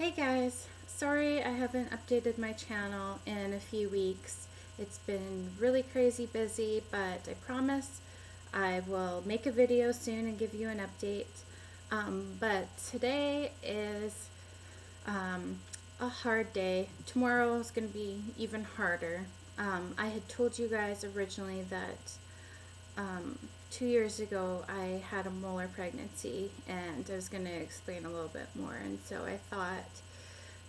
Hey guys, sorry I haven't updated my channel in a few weeks. It's been really crazy busy, but I promise I will make a video soon and give you an update. But today is um, a hard day. Tomorrow is going to be even harder. I had told you guys originally that 2 years ago I had a molar pregnancy, and I was going to explain a little bit more, and so I thought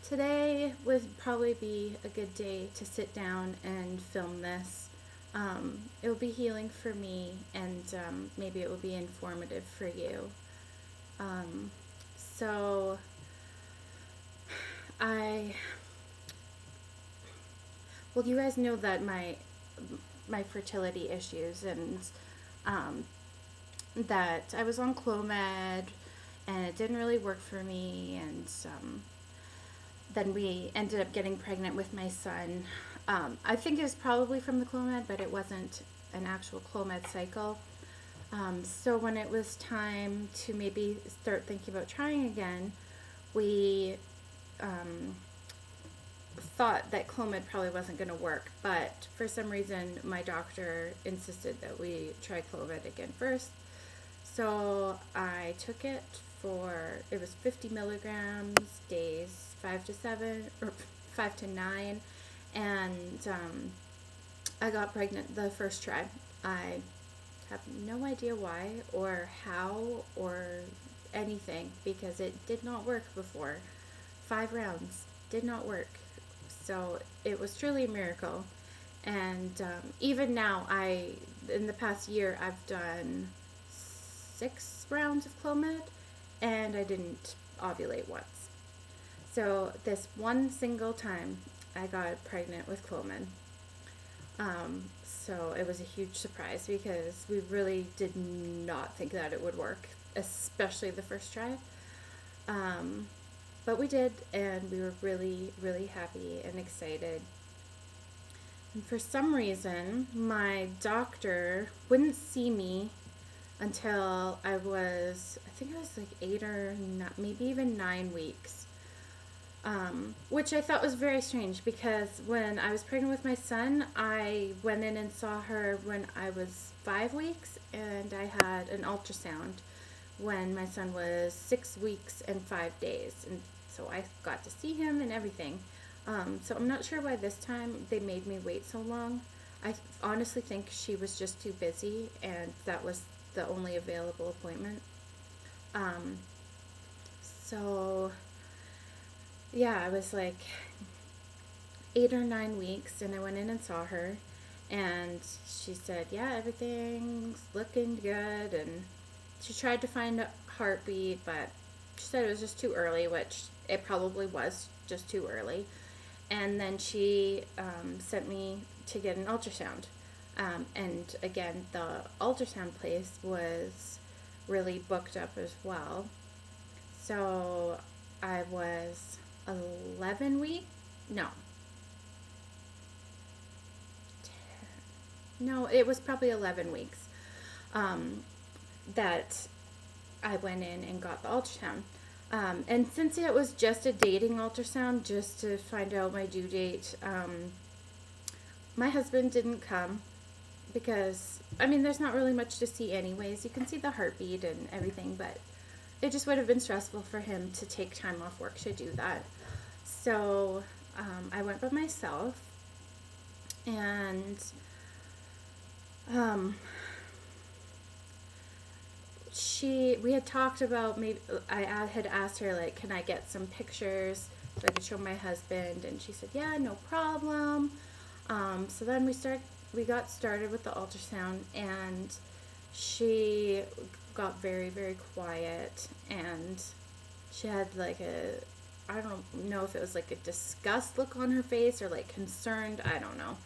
today would probably be a good day to sit down and film this. It will be healing for me, and maybe it will be informative for you. Um, so I well, you guys know that my fertility issues, and um, that I was on Clomid and it didn't really work for me, and then we ended up getting pregnant with my son. I think it was probably from the Clomid, but it wasn't an actual Clomid cycle. So when it was time to maybe start thinking about trying again, we um, thought that Clomid probably wasn't going to work, but for some reason my doctor insisted that we try Clomid again first. So I took it it was 50 milligrams, days 5 to 7, or 5 to 9, and I got pregnant the first try. I have no idea why or how or anything, because it did not work before. 5 rounds did not work. So it was truly a miracle. And even now, in the past year, I've done 6 rounds of Clomid, and I didn't ovulate once. So this one single time, I got pregnant with Clomid. So it was a huge surprise because we really did not think that it would work, especially the first try. Um, but we did, and we were really, really happy and excited. And for some reason, my doctor wouldn't see me until I think I was like 8 or maybe even 9 weeks. Which I thought was very strange because when I was pregnant with my son, I went in and saw her when I was 5 weeks, and I had an ultrasound when my son was 6 weeks and 5 days. And so I got to see him and everything. So I'm not sure why this time they made me wait so long. I honestly think she was just too busy, and that was the only available appointment. Um, so yeah, I was like 8 or 9 weeks, and I went in and saw her, and she said, "Yeah, everything's looking good." And she tried to find a heartbeat, but she said it was just too early, which it probably was just too early. And then she sent me to get an ultrasound. And again, the ultrasound place was really booked up as well. So I was 11 weeks? No. No, it was probably 11 weeks that I went in and got the ultrasound. And since it was just a dating ultrasound, just to find out my due date, my husband didn't come because, I mean, there's not really much to see anyways. You can see the heartbeat and everything, but it just would have been stressful for him to take time off work to do that. So I went by myself, and um, we had talked about, maybe I had asked her, like, can I get some pictures so I could show my husband, and she said, yeah, no problem. So then we got started with the ultrasound, and she got very, very quiet, and she had like I don't know if it was like a disgust look on her face or like concerned, I don't know.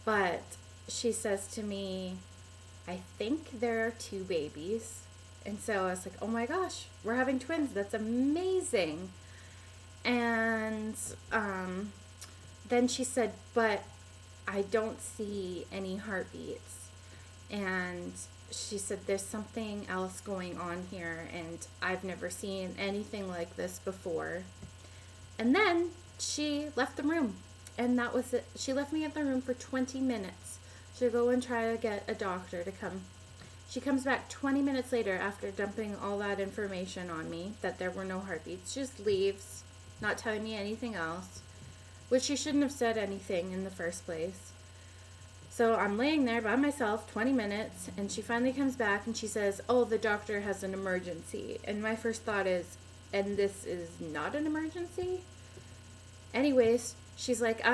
But she says to me, "I think there are two babies." And so I was like, "Oh my gosh, we're having twins. That's amazing." And then she said, "But I don't see any heartbeats." And she said, "There's something else going on here, and I've never seen anything like this before." And then she left the room. And that was it. She left me at the room for 20 minutes to go and try to get a doctor to come. She comes back 20 minutes later after dumping all that information on me that there were no heartbeats. She just leaves, not telling me anything else, which she shouldn't have said anything in the first place. So I'm laying there by myself 20 minutes, and she finally comes back and she says, "Oh, the doctor has an emergency." And my first thought is, and this is not an emergency? Anyways, she's like,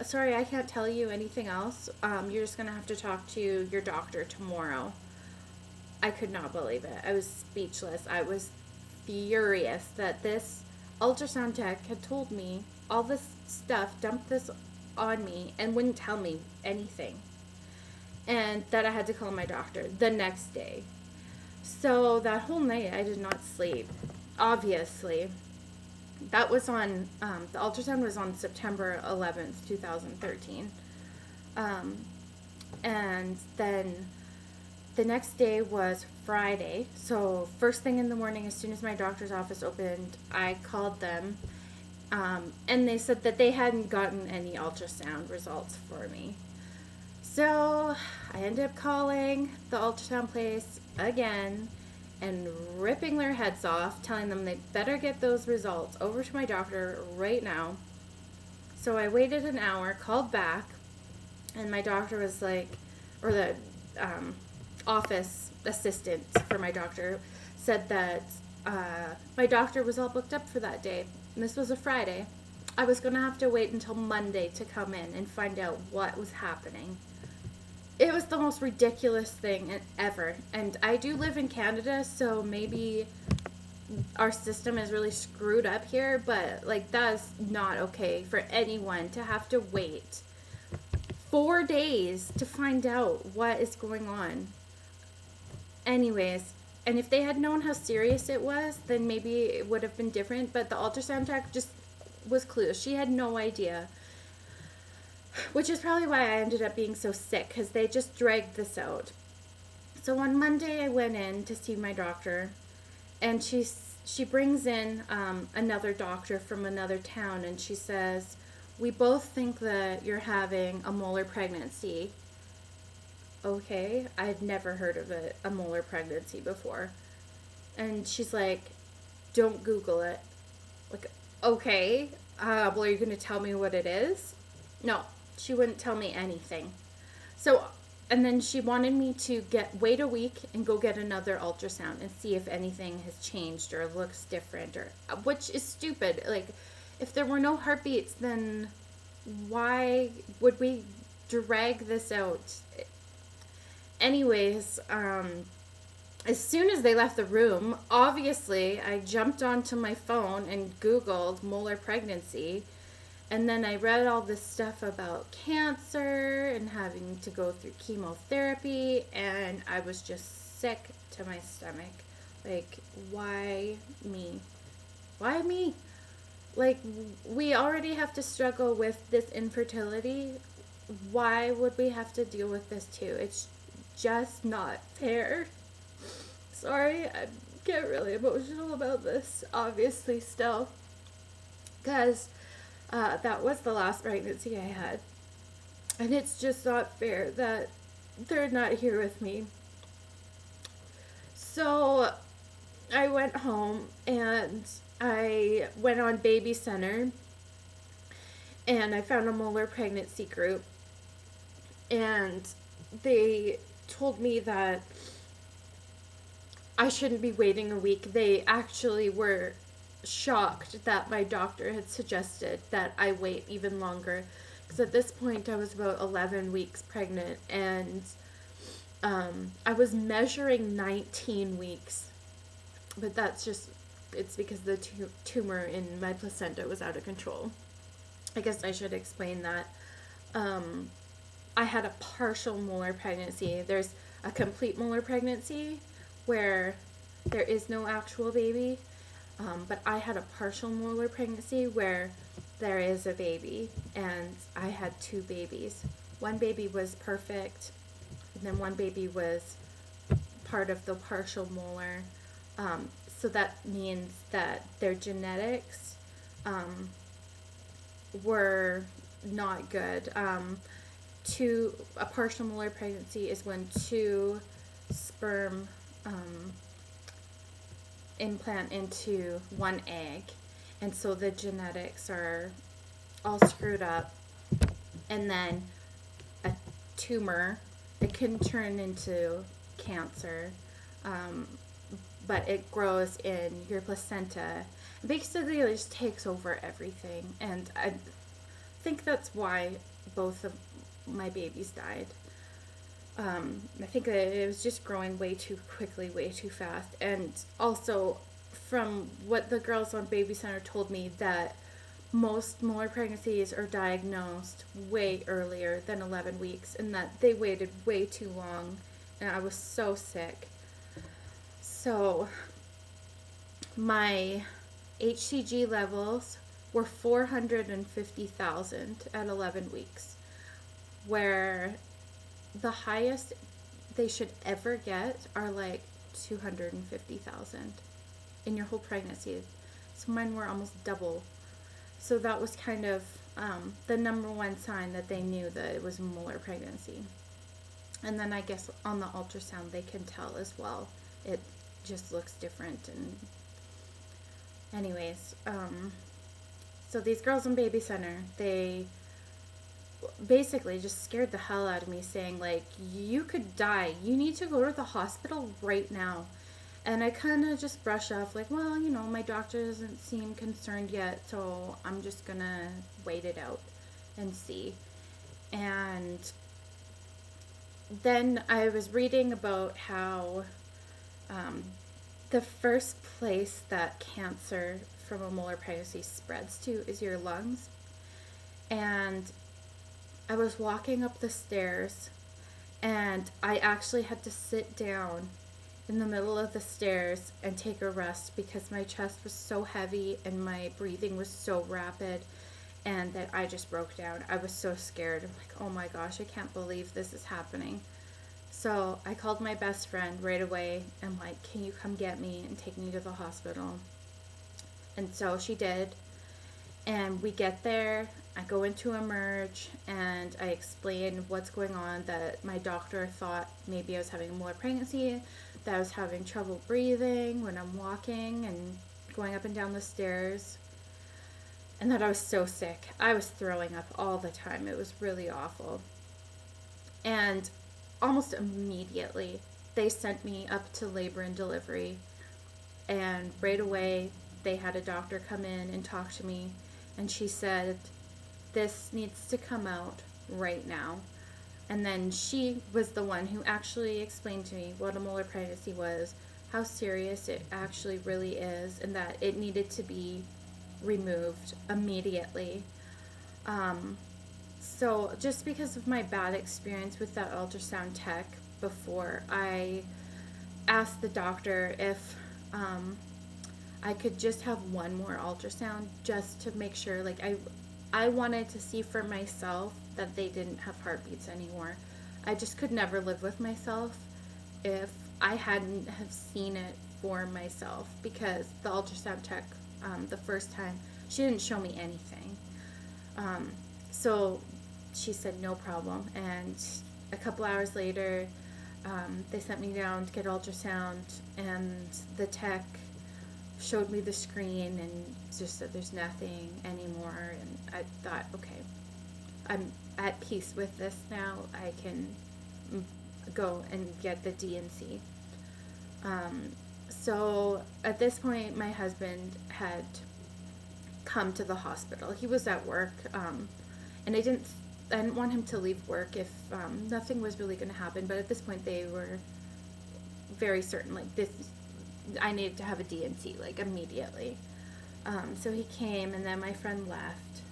sorry, I can't tell you anything else. You're just going to have to talk to your doctor tomorrow. I could not believe it. I was speechless. I was furious that this ultrasound tech had told me all this stuff, dumped this on me, and wouldn't tell me anything. And that I had to call my doctor the next day. So that whole night I did not sleep, obviously. That was on, the ultrasound was on September 11th, 2013. And then the next day was Friday. So first thing in the morning, as soon as my doctor's office opened, I called them. And they said that they hadn't gotten any ultrasound results for me. So I ended up calling the ultrasound place again and ripping their heads off, telling them they better get those results over to my doctor right now. So I waited an hour, called back, and my doctor was like, or the office assistant for my doctor said that my doctor was all booked up for that day. And this was a Friday. I was going to have to wait until Monday to come in and find out what was happening. It was the most ridiculous thing ever. And I do live in Canada, so maybe our system is really screwed up here, but like that's not okay for anyone to have to wait 4 days to find out what is going on. Anyways, and if they had known how serious it was, then maybe it would have been different, but the ultrasound tech just was clueless. She had no idea. Which is probably why I ended up being so sick, because they just dragged this out. So on Monday I went in to see my doctor, and she brings in another doctor from another town, and she says, "We both think that you're having a molar pregnancy." Okay, I've never heard of a molar pregnancy before. And she's like, "Don't Google it." Like, okay, well, are you going to tell me what it is? No, she wouldn't tell me anything. So, and then she wanted me to wait a week and go get another ultrasound and see if anything has changed or looks different, or which is stupid. Like, if there were no heartbeats, then why would we drag this out? Anyways, as soon as they left the room, obviously I jumped onto my phone and Googled molar pregnancy. And then I read all this stuff about cancer and having to go through chemotherapy, and I was just sick to my stomach. Like, why me? Why me? Like, we already have to struggle with this infertility. Why would we have to deal with this too? It's just not fair. Sorry, I get really emotional about this, obviously, still. Because that was the last pregnancy I had. And it's just not fair that they're not here with me. So I went home and I went on Baby Center and I found a molar pregnancy group. And they told me that I shouldn't be waiting a week. They actually were shocked that my doctor had suggested that I wait even longer, because at this point I was about 11 weeks pregnant, and I was measuring 19 weeks, but that's just, it's because the tumor in my placenta was out of control. I guess I should explain that. I had a partial molar pregnancy. There's a complete molar pregnancy where there is no actual baby. But I had a partial molar pregnancy where there is a baby, and I had 2 babies. One baby was perfect, and then one baby was part of the partial molar. So that means that their genetics were not good. A partial molar pregnancy is when two sperm um, implant into one egg, and so the genetics are all screwed up, and then a tumor, it can turn into cancer, um, but it grows in your placenta. Basically, it just takes over everything, and I think that's why both of my babies died. I think that it was just growing way too quickly, way too fast, and also from what the girls on Baby Center told me, that most molar pregnancies are diagnosed way earlier than 11 weeks, and that they waited way too long, and I was so sick. So my HCG levels were 450,000 at 11 weeks, where the highest they should ever get are like 250,000 in your whole pregnancy. So mine were almost double. So that was kind of the number one sign that they knew that it was a molar pregnancy. And then I guess on the ultrasound they can tell as well. It just looks different. And anyways, so these girls in Baby Center, they basically just scared the hell out of me, saying like, you could die, you need to go to the hospital right now. And I kind of just brush off like, well, my doctor doesn't seem concerned yet, so I'm just gonna wait it out and see. And then I was reading about how the first place that cancer from a molar pregnancy spreads to is your lungs. And I was walking up the stairs, and I actually had to sit down in the middle of the stairs and take a rest because my chest was so heavy and my breathing was so rapid, and that I just broke down. I was so scared. I'm like, oh my gosh, I can't believe this is happening. So I called my best friend right away and like, can you come get me and take me to the hospital? And so she did. And we get there, I go into Emerge, and I explain what's going on, that my doctor thought maybe I was having a molar pregnancy, that I was having trouble breathing when I'm walking and going up and down the stairs, and that I was so sick. I was throwing up all the time. It was really awful. And almost immediately, they sent me up to labor and delivery, and right away, they had a doctor come in and talk to me, and she said, this needs to come out right now. And then she was the one who actually explained to me what a molar pregnancy was, how serious it actually really is, and that it needed to be removed immediately. So just because of my bad experience with that ultrasound tech before, I asked the doctor if I could just have one more ultrasound just to make sure. Like, I wanted to see for myself that they didn't have heartbeats anymore. I just could never live with myself if I hadn't have seen it for myself, because the ultrasound tech, the first time, she didn't show me anything. So she said no problem, and a couple hours later, they sent me down to get ultrasound, and the tech showed me the screen and just said there's nothing anymore. And I thought, okay, I'm at peace with this now. I can go and get the DNC. So at this point, my husband had come to the hospital. He was at work, and I didn't want him to leave work if nothing was really going to happen. But at this point, they were very certain, like, this, I needed to have a DNC, like, immediately. So he came, and then my friend left.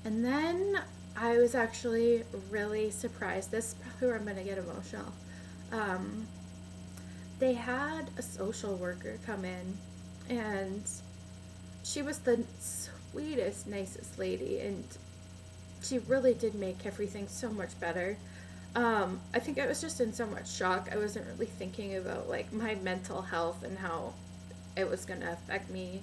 And then I was actually really surprised. This is probably where I'm going to get emotional. They had a social worker come in, and she was the sweetest, nicest lady, and she really did make everything so much better. I think I was just in so much shock. I wasn't really thinking about, like, my mental health and how it was going to affect me.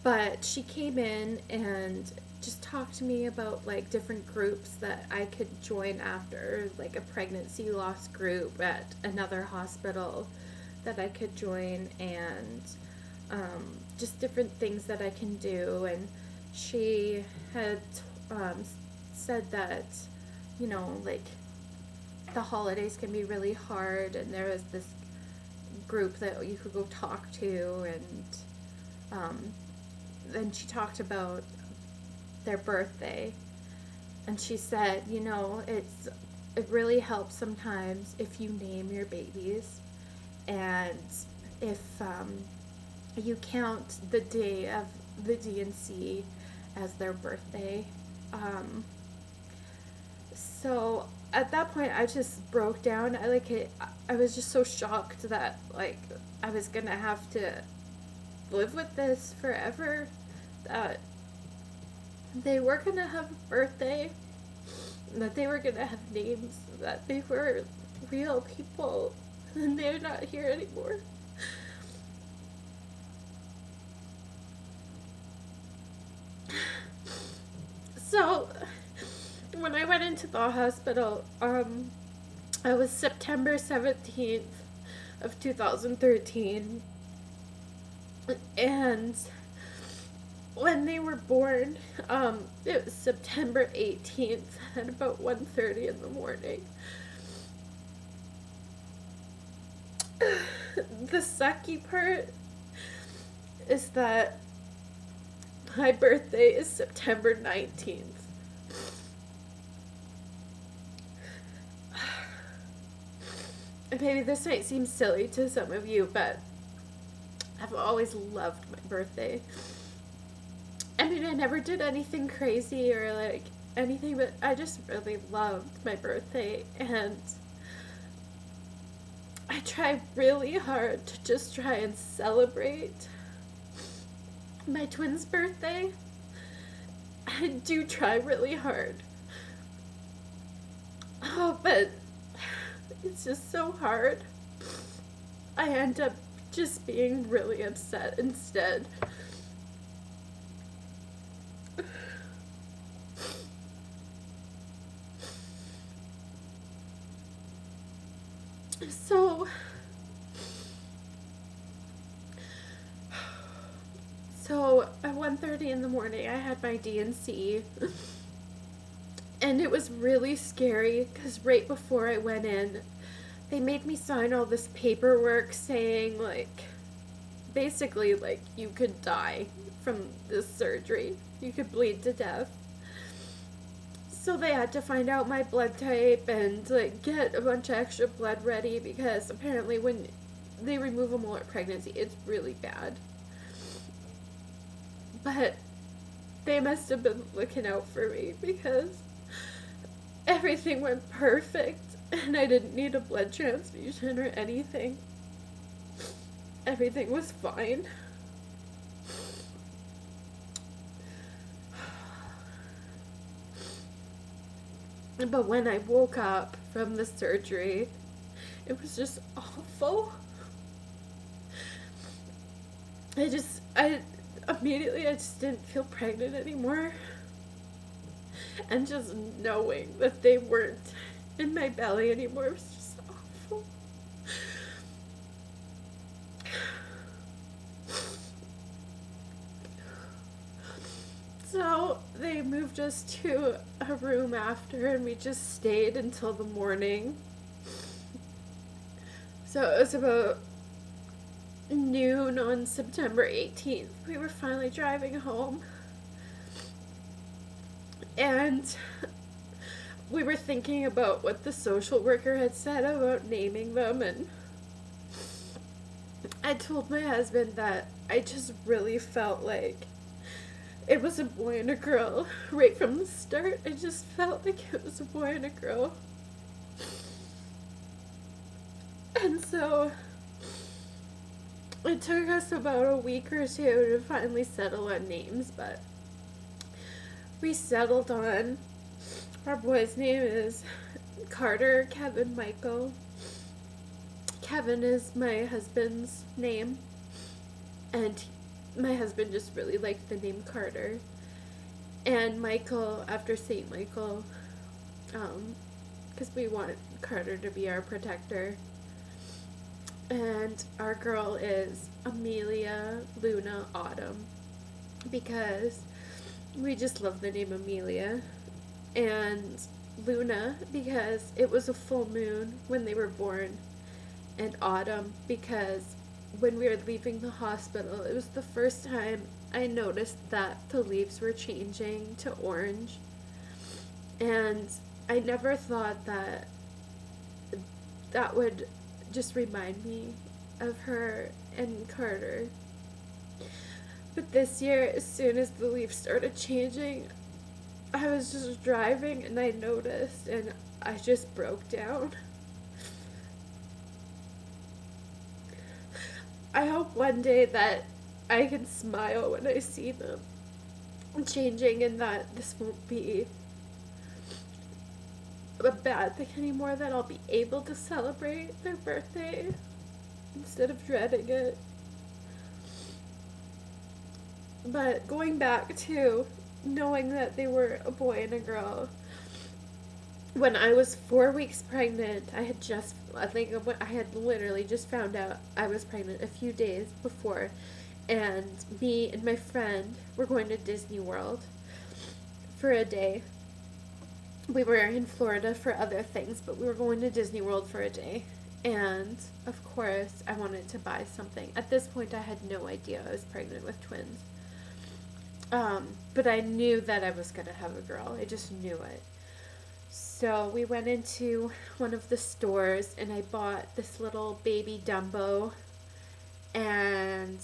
But she came in and just talked to me about like different groups that I could join after, like a pregnancy loss group at another hospital that I could join, and just different things that I can do. And she had um, said that, like the holidays can be really hard, and there was this group that you could go talk to, and then she talked about their birthday, and she said, it really helps sometimes if you name your babies, and if you count the day of the D&C as their birthday. So at that point, I just broke down. I was just so shocked that like I was gonna have to live with this forever. That they were gonna have a birthday, that they were gonna have names, that they were real people, and they're not here anymore. So when I went into the hospital, I was September 17th of 2013, and when they were born, it was September 18th at about 1:30 in the morning. The sucky part is that my birthday is September 19th. And maybe this might seem silly to some of you, but I've always loved my birthday. I mean, I never did anything crazy or like anything, but I just really loved my birthday, and I try really hard to just try and celebrate my twin's birthday. I do try really hard. Oh, but it's just so hard. I end up just being really upset instead. So at 1:30 in the morning, I had my D&C, and it was really scary because right before I went in, they made me sign all this paperwork saying, like, basically, like, you could die from this surgery. You could bleed to death. So they had to find out my blood type and, like, get a bunch of extra blood ready because apparently when they remove a molar pregnancy, it's really bad. But they must have been looking out for me because everything went perfect and I didn't need a blood transfusion or anything. Everything was fine. But when I woke up from the surgery, it was just awful. I immediately I just didn't feel pregnant anymore. And just knowing that they weren't in my belly anymore was just awful. So they moved us to a room after, and we just stayed until the morning. So it was about noon on September 18th. We were finally driving home. And we were thinking about what the social worker had said about naming them, and I told my husband that I just really felt like it was a boy and a girl. Right from the start, I just felt like it was a boy and a girl. And so it took us about a week or two to finally settle on names, but we settled on our boy's name is Carter Kevin Michael. Kevin is my husband's name, and my husband just really liked the name Carter. And Michael, after St. Michael, because we want Carter to be our protector. And our girl is Amelia Luna Autumn, because we just love the name Amelia. And Luna, because it was a full moon when they were born. And Autumn, because when we were leaving the hospital, it was the first time I noticed that the leaves were changing to orange. And I never thought that that would just remind me of her and Carter. But this year, as soon as the leaves started changing, I was just driving and I noticed and I just broke down. I hope one day that I can smile when I see them changing and that this won't be a bad thing anymore, that I'll be able to celebrate their birthday instead of dreading it. But going back to knowing that they were a boy and a girl, when I was 4 weeks pregnant, I had literally just found out I was pregnant a few days before, and me and my friend were going to Disney World for a day. We were in Florida for other things, but we were going to Disney World for a day. And of course, I wanted to buy something. At this point, I had no idea I was pregnant with twins. But I knew that I was going to have a girl. I just knew it. So we went into one of the stores and I bought this little baby Dumbo. And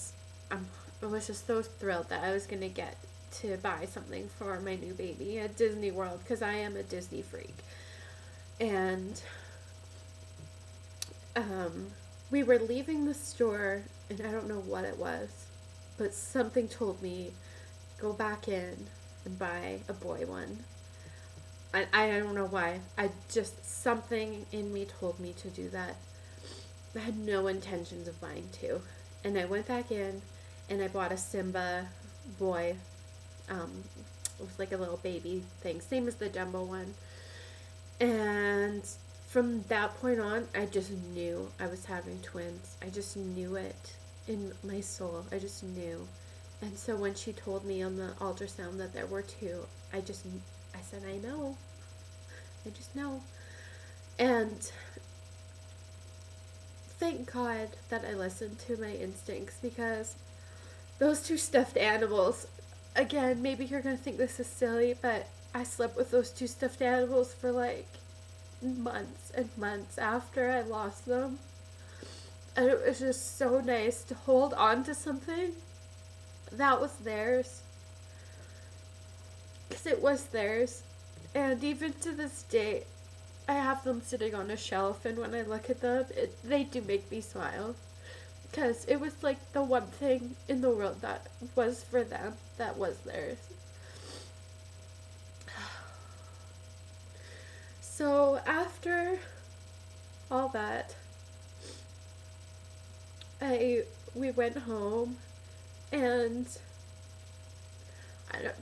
I was just so thrilled that I was going to get to buy something for my new baby at Disney World, because I am a Disney freak. And we were leaving the store and I don't know what it was, but something told me, go back in and buy a boy one. I don't know why. Something in me told me to do that. I had no intentions of buying two. And I went back in and I bought a Simba boy. It was like a little baby thing, same as the Dumbo one. And from that point on, I just knew I was having twins. I just knew it in my soul. I just knew. And so when she told me on the ultrasound that there were two, I said, I know. I just know. And thank God that I listened to my instincts, because those two stuffed animals, again, maybe you're going to think this is silly, but I slept with those two stuffed animals for like months and months after I lost them. And it was just so nice to hold on to something that was theirs. Because it was theirs. And even to this day, I have them sitting on a shelf, and when I look at them, they do make me smile. Because it was like the one thing in the world that was for them, that was theirs. So after all that, we went home, and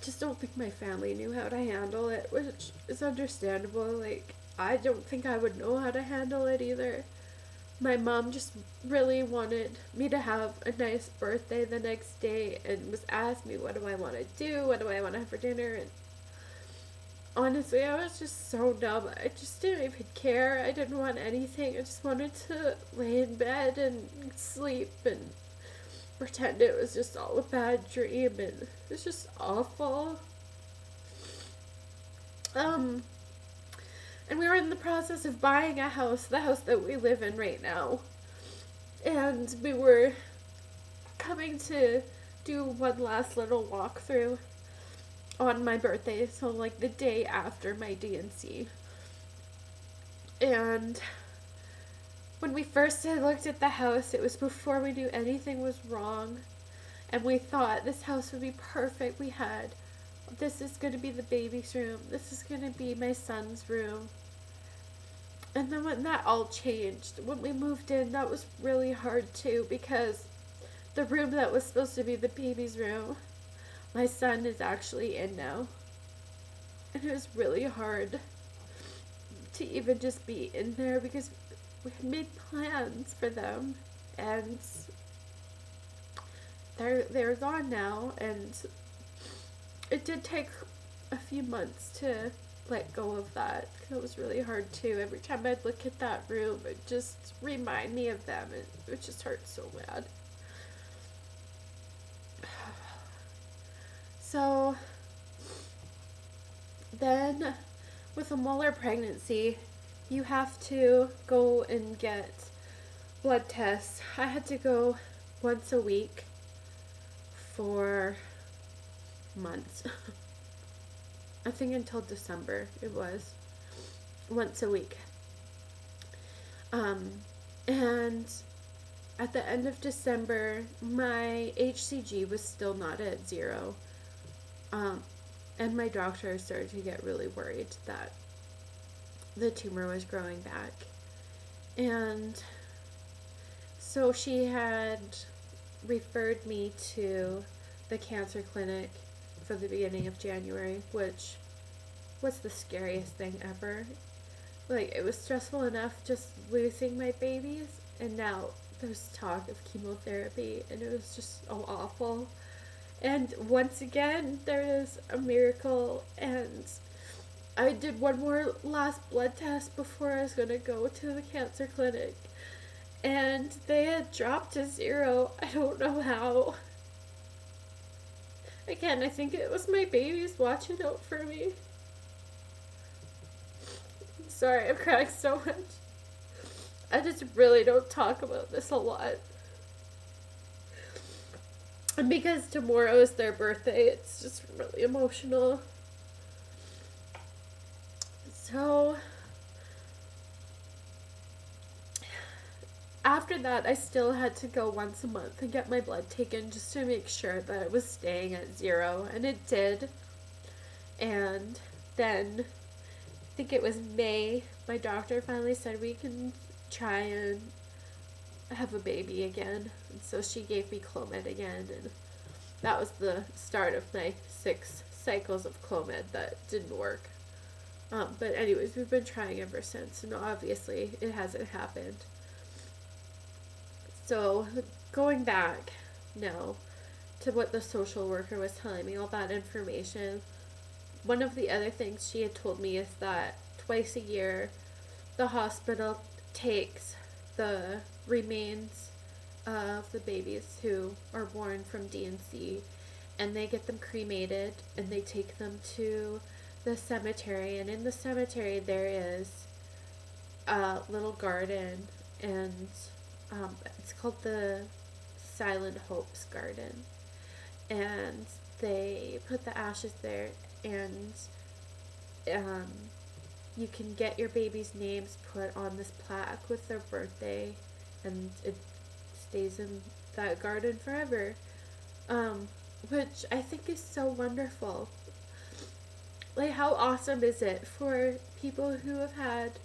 just don't think my family knew how to handle it, which is understandable. Like, I don't think I would know how to handle it either. My mom just really wanted me to have a nice birthday the next day and was asking me, what do I want to do? What do I want to have for dinner? And honestly, I was just so dumb. I just didn't even care. I didn't want anything. I just wanted to lay in bed and sleep and pretend it was just all a bad dream, and it was just awful. And we were in the process of buying a house, the house that we live in right now. And we were coming to do one last little walkthrough on my birthday, so like the day after my D&C. And when we first had looked at the house, it was before we knew anything was wrong. And we thought this house would be perfect. This is going to be the baby's room. This is going to be my son's room. And then when that all changed, when we moved in, that was really hard too, because the room that was supposed to be the baby's room, my son is actually in now. And it was really hard to even just be in there because we had made plans for them, and they're gone now. And it did take a few months to let go of that. It was really hard too. Every time I'd look at that room, it just remind me of them. It just hurt so bad. So then, with a Molar pregnancy, you have to go and get blood tests. I had to go once a week for months. I think until December it was once a week. And at the end of December, my HCG was still not at 0. And my doctor started to get really worried that the tumor was growing back. And so she had referred me to the cancer clinic for the beginning of January, which was the scariest thing ever. Like, it was stressful enough just losing my babies, and now there's talk of chemotherapy, and it was just so awful. And once again, there is a miracle, and I did one more last blood test before I was going to go to the cancer clinic, and they had dropped to 0. I don't know how. Again, I think it was my babies watching out for me. Sorry, I'm crying so much. I just really don't talk about this a lot. And because tomorrow is their birthday, it's just really emotional. So, after that, I still had to go once a month and get my blood taken just to make sure that it was staying at 0. And it did. And then, I think it was May, my doctor finally said we can try and have a baby again. And so she gave me Clomid again, and that was the start of my 6 cycles of Clomid that didn't work. But anyways, we've been trying ever since, and obviously it hasn't happened. So going back now to what the social worker was telling me, all that information, one of the other things she had told me is that twice a year the hospital takes the remains of the babies who are born from D&C, and they get them cremated, and they take them to the cemetery, and in the cemetery there is a little garden, and it's called the Silent Hopes Garden, and they put the ashes there, and you can get your baby's names put on this plaque with their birthday, and it stays in that garden forever, which I think is so wonderful. Like, how awesome is it for people who have had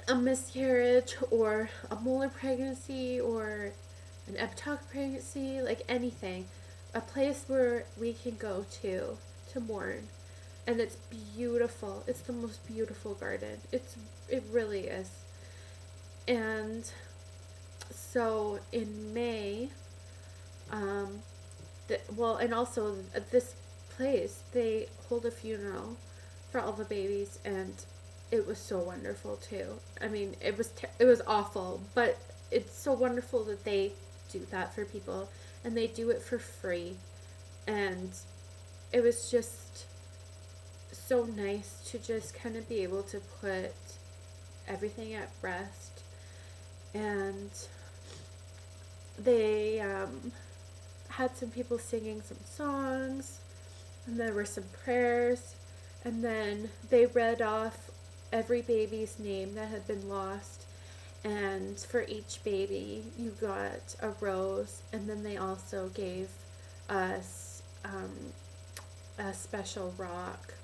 a miscarriage or a molar pregnancy or an ectopic pregnancy, like anything, a place where we can go to mourn. And it's beautiful. It's the most beautiful garden. It really is. And so in May, and also at this place, they hold a funeral for all the babies, and it was so wonderful too. I mean, it was awful, but it's so wonderful that they do that for people, and they do it for free. And it was just so nice to just kind of be able to put everything at rest. And they had some people singing some songs, and there were some prayers, and then they read off every baby's name that had been lost, and for each baby you got a rose, and then they also gave us a special rock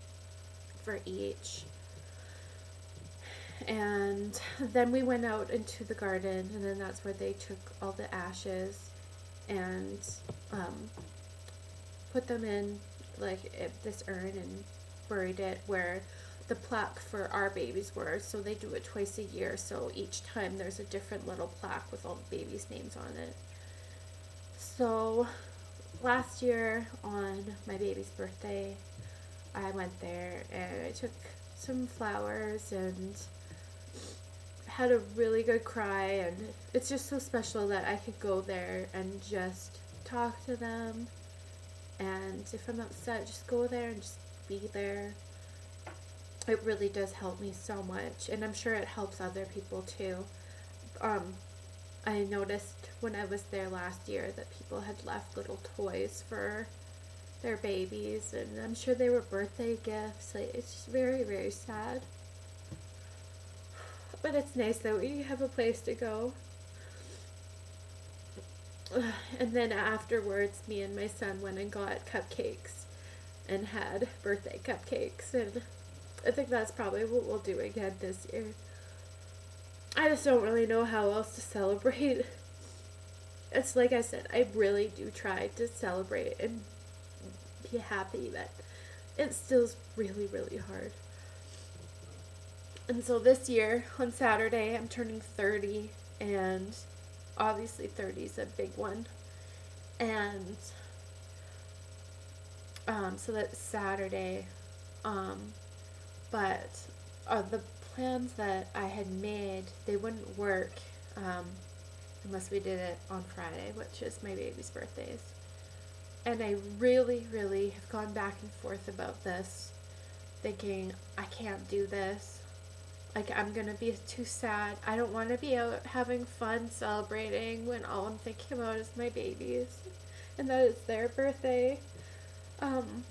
for each. And then we went out into the garden, and then that's where they took all the ashes, and um, put them in this urn and buried it where the plaque for our babies were. So they do it twice a year. So each time there's a different little plaque with all the babies' names on it. So last year on my baby's birthday, I went there and I took some flowers and had a really good cry, and it's just so special that I could go there and just talk to them, and if I'm upset, just go there and just be there. It really does help me so much, and I'm sure it helps other people too. um I noticed when I was there last year that people had left little toys for their babies, and I'm sure they were birthday gifts. Like, it's just very, very sad. But it's nice that we have a place to go. And then afterwards, me and my son went and got cupcakes and had birthday cupcakes. And I think that's probably what we'll do again this year. I just don't really know how else to celebrate. It's like I said, I really do try to celebrate and be happy, but it still's really, really hard. And so this year, on Saturday, I'm turning 30, and obviously 30 is a big one. And so that's Saturday. Um, but the plans that I had made, they wouldn't work unless we did it on Friday, which is my baby's birthdays. And I really, really have gone back and forth about this, thinking, I can't do this. Like, I'm gonna be too sad. I don't want to be out having fun celebrating when all I'm thinking about is my babies and that it's their birthday. Um,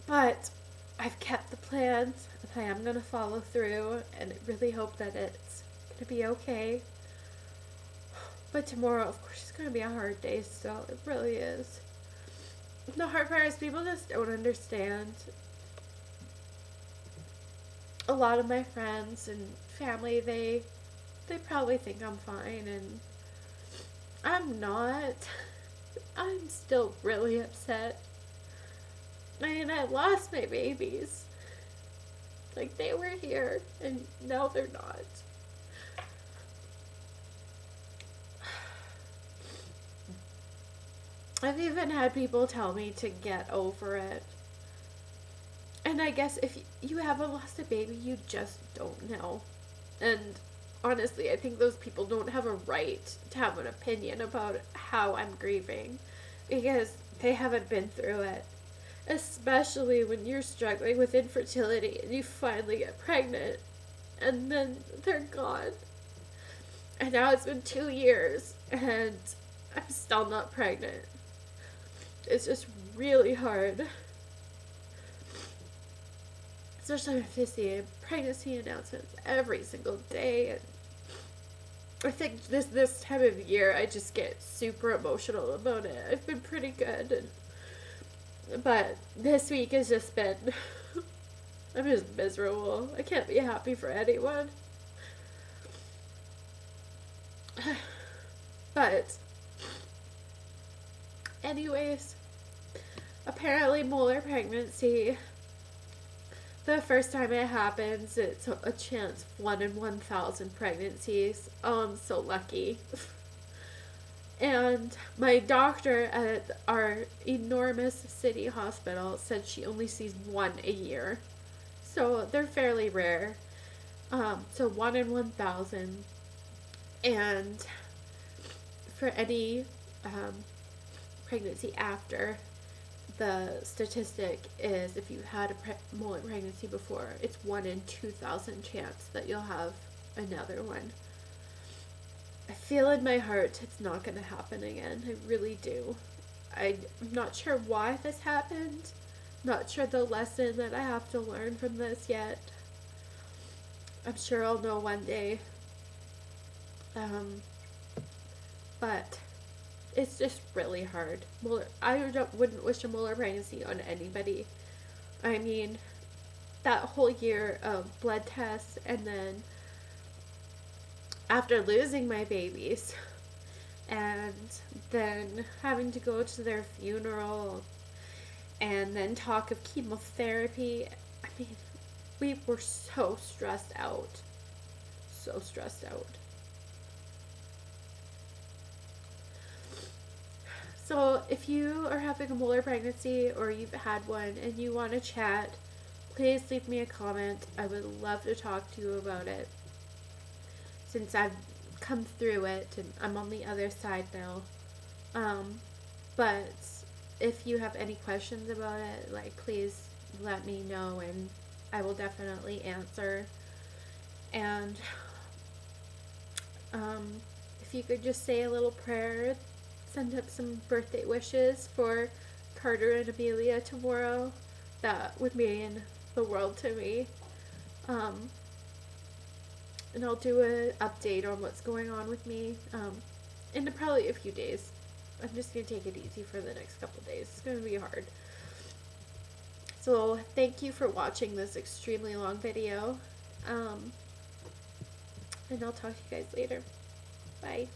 but I've kept the plans and I am gonna follow through, and I really hope that it's gonna be okay. But tomorrow, of course, is gonna be a hard day still. It really is. The hard part is people just don't understand. A lot of my friends and family, they probably think I'm fine, and I'm not. I'm still really upset. I mean, I lost my babies. Like, they were here, and now they're not. I've even had people tell me to get over it. And I guess if you haven't lost a baby, you just don't know. And honestly, I think those people don't have a right to have an opinion about how I'm grieving, because they haven't been through it. Especially when you're struggling with infertility and you finally get pregnant and then they're gone. And now it's been 2 years and I'm still not pregnant. It's just really hard. Especially if you see pregnancy announcements every single day. And I think this time of year I just get super emotional about it. I've been pretty good, but this week has just been I'm just miserable. I can't be happy for anyone. But anyways, apparently molar pregnancy, the first time it happens, it's a chance of 1 in 1,000 pregnancies. Oh, I'm so lucky. And my doctor at our enormous city hospital said she only sees 1 a year. So they're fairly rare. So 1 in 1,000. And for any pregnancy after, the statistic is if you had a molar pregnancy before, it's 1 in 2,000 chance that you'll have another one. I feel in my heart it's not going to happen again. I really do. I'm not sure why this happened. Not sure the lesson that I have to learn from this yet. I'm sure I'll know one day. But it's just really hard. Wouldn't wish a molar pregnancy on anybody. I mean, that whole year of blood tests, and then after losing my babies, and then having to go to their funeral, and then talk of chemotherapy. I mean, we were so stressed out. So stressed out. So, if you are having a molar pregnancy or you've had one and you want to chat, please leave me a comment. I would love to talk to you about it, since I've come through it and I'm on the other side now. But if you have any questions about it, like, please let me know and I will definitely answer. And if you could just say a little prayer, send up some birthday wishes for Carter and Amelia tomorrow, that would mean the world to me. And I'll do an update on what's going on with me in probably a few days. I'm just going to take it easy for the next couple days. It's going to be hard. So thank you for watching this extremely long video. And I'll talk to you guys later. Bye.